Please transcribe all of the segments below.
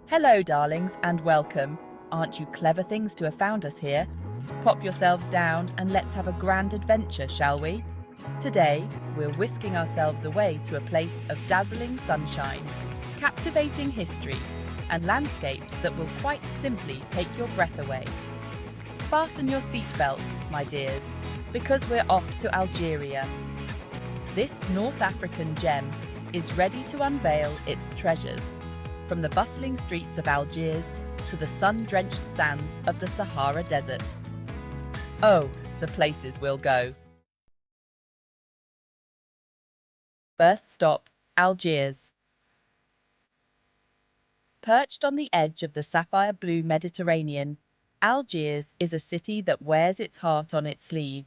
Hello, darlings, and welcome. Aren't you clever things to have found us here? Pop yourselves down and let's have a grand adventure, shall we? Today, we're whisking ourselves away to a place of dazzling sunshine, captivating history, and landscapes that will quite simply take your breath away. Fasten your seatbelts, my dears, because we're off to Algeria. This North African gem is ready to unveil its treasures, from the bustling streets of Algiers to the sun-drenched sands of the Sahara Desert. Oh, the places we'll go. First stop, Algiers. Perched on the edge of the sapphire blue Mediterranean, Algiers is a city that wears its heart on its sleeve.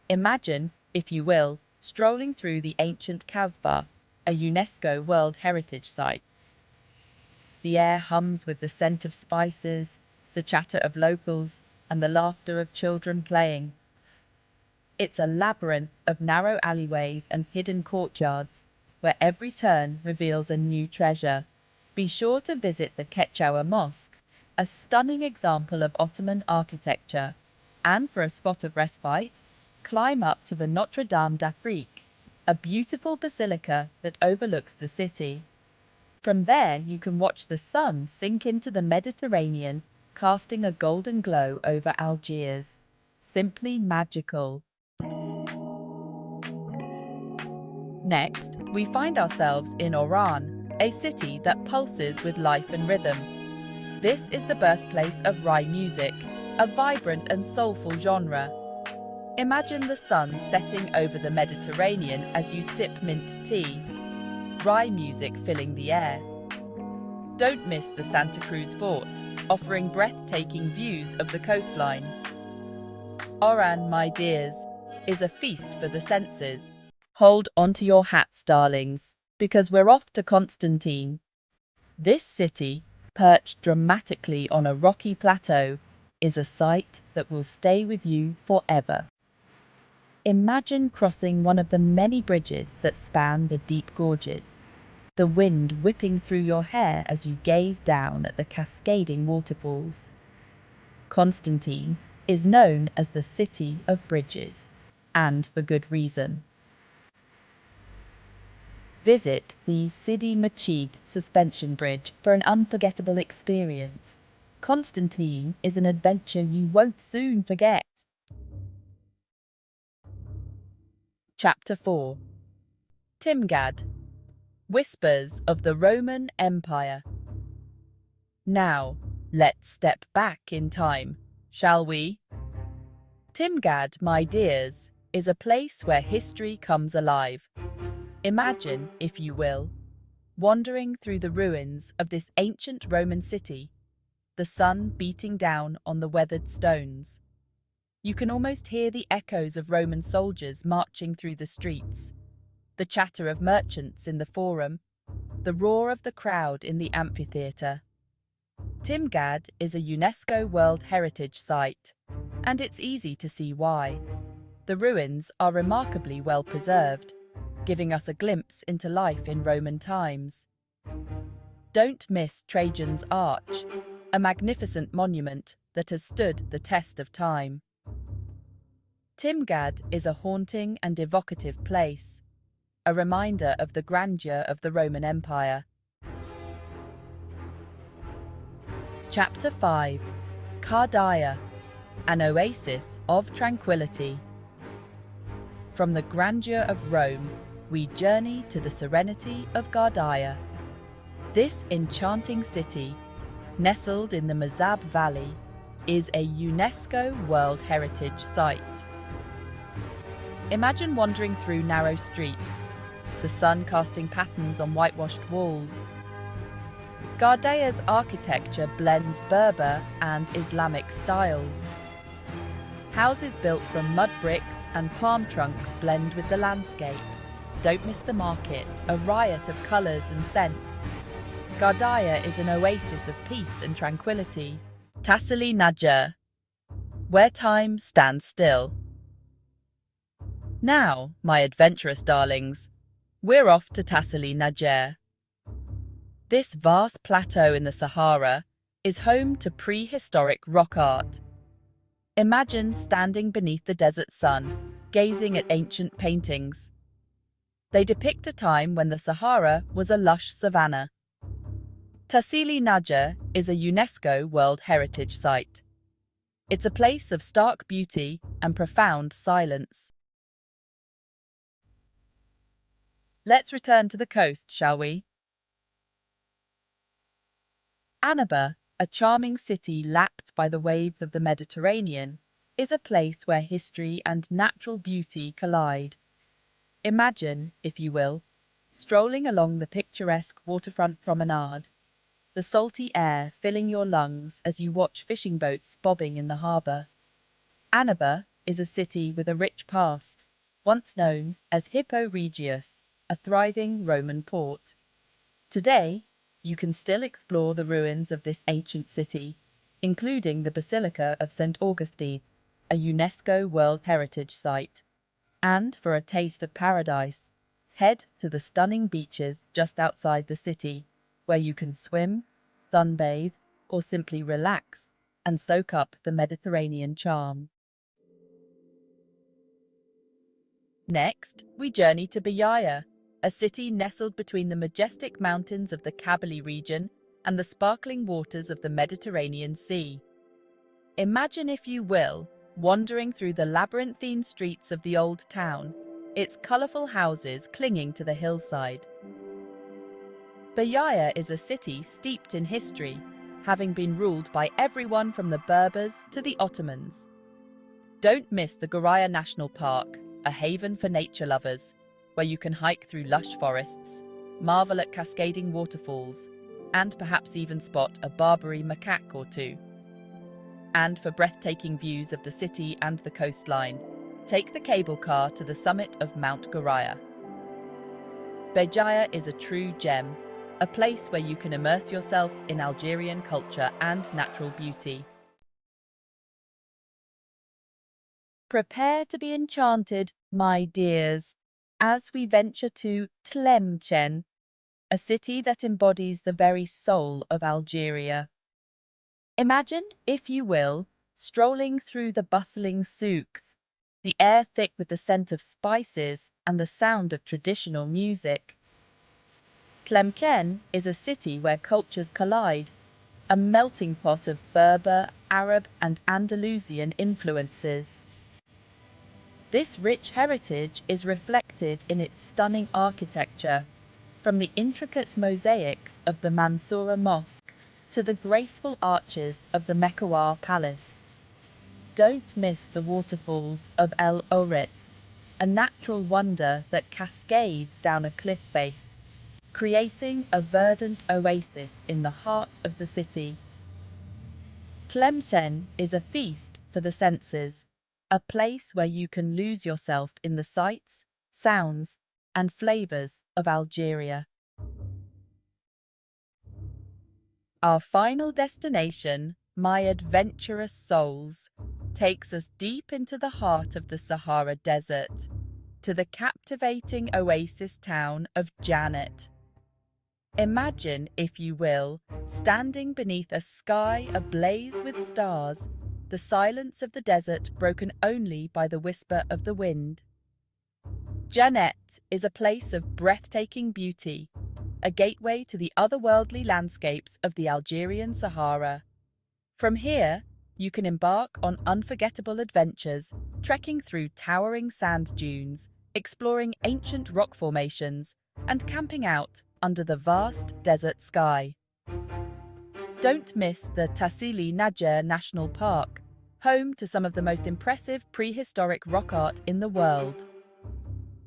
Imagine, if you will, strolling through the ancient Casbah, a UNESCO World Heritage Site. The air hums with the scent of spices, the chatter of locals, and the laughter of children playing. It's a labyrinth of narrow alleyways and hidden courtyards, where every turn reveals a new treasure. Be sure to visit the Bejaia Mosque, a stunning example of Ottoman architecture, and for a spot of respite, climb up to the Notre Dame d'Afrique, a beautiful basilica that overlooks the city. From there, you can watch the sun sink into the Mediterranean, casting a golden glow over Algiers. Simply magical. Next, we find ourselves in Oran, a city that pulses with life and rhythm. This is the birthplace of Rai music, a vibrant and soulful genre. Imagine the sun setting over the Mediterranean as you sip mint tea, Rai music filling the air. Don't miss the Santa Cruz Fort, offering breathtaking views of the coastline. Oran, my dears, is a feast for the senses. Hold onto your hats, darlings, because we're off to Constantine. This city, perched dramatically on a rocky plateau, is a sight that will stay with you forever. Imagine crossing one of the many bridges that span the deep gorges, the wind whipping through your hair as you gaze down at the cascading waterfalls. Constantine is known as the City of Bridges, and for good reason. Visit the Sidi Machid suspension bridge for an unforgettable experience. Constantine is an adventure you won't soon forget. Chapter 4. Timgad. Whispers of the Roman Empire. Now, let's step back in time, shall we? Timgad, my dears, is a place where history comes alive. Imagine, if you will, wandering through the ruins of this ancient Roman city, the sun beating down on the weathered stones. You can almost hear the echoes of Roman soldiers marching through the streets, the chatter of merchants in the forum, the roar of the crowd in the amphitheatre. Timgad is a UNESCO World Heritage Site, and it's easy to see why. The ruins are remarkably well preserved, giving us a glimpse into life in Roman times. Don't miss Trajan's Arch, a magnificent monument that has stood the test of time. Timgad is a haunting and evocative place, a reminder of the grandeur of the Roman Empire. Chapter 5. Ghardaia, an oasis of tranquility. From the grandeur of Rome, we journey to the serenity of Ghardaia. This enchanting city, nestled in the Mazab Valley, is a UNESCO World Heritage Site. Imagine wandering through narrow streets, the sun casting patterns on whitewashed walls. Ghardaia's architecture blends Berber and Islamic styles. Houses built from mud bricks and palm trunks blend with the landscape. Don't miss the market, a riot of colours and scents. Ghardaia is an oasis of peace and tranquility. Tassili, where time stands still. Now, my adventurous darlings, we're off to Tassili. This vast plateau in the Sahara is home to prehistoric rock art. Imagine standing beneath the desert sun, gazing at ancient paintings. They depict a time when the Sahara was a lush savanna. Tassili is a UNESCO World Heritage Site. It's a place of stark beauty and profound silence. Let's return to the coast, shall we? Annaba, a charming city lapped by the waves of the Mediterranean, is a place where history and natural beauty collide. Imagine, if you will, strolling along the picturesque waterfront promenade, the salty air filling your lungs as you watch fishing boats bobbing in the harbour. Annaba is a city with a rich past, once known as Hippo Regius, a thriving Roman port. Today, you can still explore the ruins of this ancient city, including the Basilica of St. Augustine, a UNESCO World Heritage Site. And for a taste of paradise, head to the stunning beaches just outside the city, where you can swim, sunbathe, or simply relax and soak up the Mediterranean charm. Next, we journey to Bejaia, a city nestled between the majestic mountains of the Kabylie region and the sparkling waters of the Mediterranean Sea. Imagine, if you will, wandering through the labyrinthine streets of the old town, its colourful houses clinging to the hillside. Bejaia is a city steeped in history, having been ruled by everyone from the Berbers to the Ottomans. Don't miss the Ghardaia National Park, a haven for nature lovers, where you can hike through lush forests, marvel at cascading waterfalls, and perhaps even spot a Barbary macaque or two. And for breathtaking views of the city and the coastline, take the cable car to the summit of Mount Ghardaia. Bejaia is a true gem, a place where you can immerse yourself in Algerian culture and natural beauty. Prepare to be enchanted, my dears, as we venture to Tlemcen, a city that embodies the very soul of Algeria. Imagine, if you will, strolling through the bustling souks, the air thick with the scent of spices and the sound of traditional music. Tlemcen is a city where cultures collide, a melting pot of Berber, Arab, and Andalusian influences. This rich heritage is reflected in its stunning architecture, from the intricate mosaics of the Mansoura Mosque to the graceful arches of the Mekawar Palace. Don't miss the waterfalls of El Oret, a natural wonder that cascades down a cliff face, creating a verdant oasis in the heart of the city. Tlemcen is a feast for the senses, a place where you can lose yourself in the sights, sounds, and flavors of Algeria. Our final destination, my adventurous souls, takes us deep into the heart of the Sahara Desert, to the captivating oasis town of Djanet. Imagine, if you will, standing beneath a sky ablaze with stars, the silence of the desert broken only by the whisper of the wind. Djanet is a place of breathtaking beauty, a gateway to the otherworldly landscapes of the Algerian Sahara. From here, you can embark on unforgettable adventures, trekking through towering sand dunes, exploring ancient rock formations, and camping out under the vast desert sky. Don't miss the Tassili National Park, home to some of the most impressive prehistoric rock art in the world.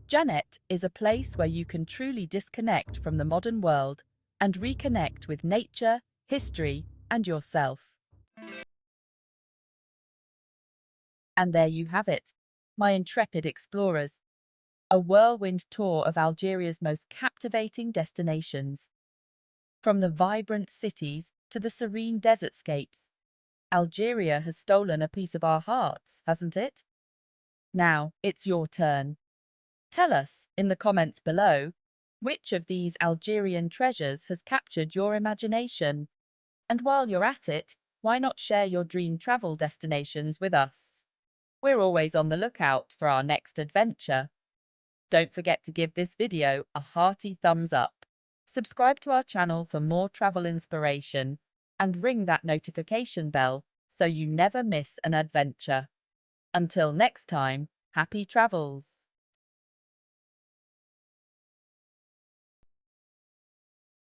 Djanet is a place where you can truly disconnect from the modern world and reconnect with nature, history, and yourself. And there you have it, my intrepid explorers. A whirlwind tour of Algeria's most captivating destinations. From the vibrant cities to the serene desertscapes, Algeria has stolen a piece of our hearts, hasn't it? Now, it's your turn. Tell us, in the comments below, Which of these Algerian treasures has captured your imagination? And while you're at it, why not share your dream travel destinations with us? We're always on the lookout for our next adventure. Don't forget to give this video a hearty thumbs up. Subscribe to our channel for more travel inspiration, and ring that notification bell so you never miss an adventure. Until next time, happy travels!